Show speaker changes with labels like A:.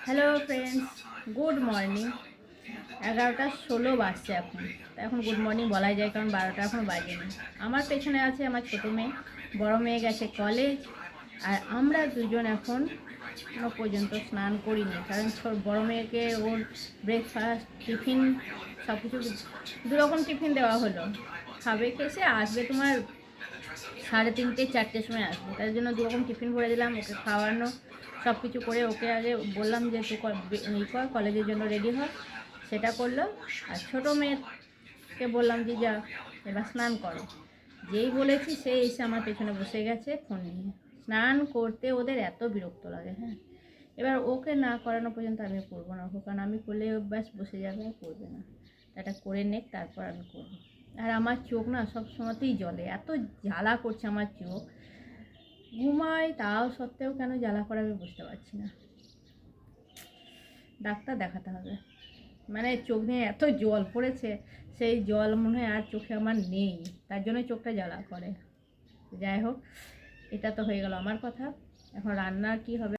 A: Hello friends, good morning. 11টা 16 বাজছে এখন গুড মর্নিং বলাই যায়, কারণ 12টা এখন বাজেনি। আমার পেছনে আছে আমার ছোটো মেয়ে, বড় মেয়ে গেছে কলেজ, আর আমরা দুজন এখনও পর্যন্ত স্নান করিনি, কারণ বড় মেয়েকে ওর ব্রেকফাস্ট টিফিন সব কিছু দুরকম টিফিন দেওয়া হলো। খাবে খেসে আসবে তোমার 3:30-4টের সময় আসবে, তার জন্য দুরকম টিফিন ভরে দিলাম। ওকে খাওয়ানো সব কিছু করে ওকে আগে বললাম যে তুই কর কলেজের জন্য রেডি হ, সেটা করলো। আর ছোটো মেয়েকে বললাম যে যা এবার স্নান করো। যেই বলেছি সে এসে আমার পেছনে বসে গেছে ফোন নিয়ে। স্নান করতে ওদের এত বিরক্ত লাগে। হ্যাঁ, এবার ওকে না করানো পর্যন্ত আমি করবো না, কারণ আমি করলে ব্যাস বসে যাবে আর করবে না। এটা করে নেক, তারপর আমি করবো। আর আমার চোখ না সব সময়তেই জ্বলে, এত জ্বালা করছে আমার চোখ। ঘুমাই তাও সত্ত্বেও কেন জ্বালা করে আমি বুঝতে পারছি না। ডাক্তার দেখাতে হবে। মানে চোখ নিয়ে এত জল পড়েছে, সেই জল মনে হয় আর চোখে আমার নেই, তার জন্য চোখটা জ্বালা করে। যাই হোক, এটা তো হয়ে গেল আমার কথা। এখন রান্নার কি হবে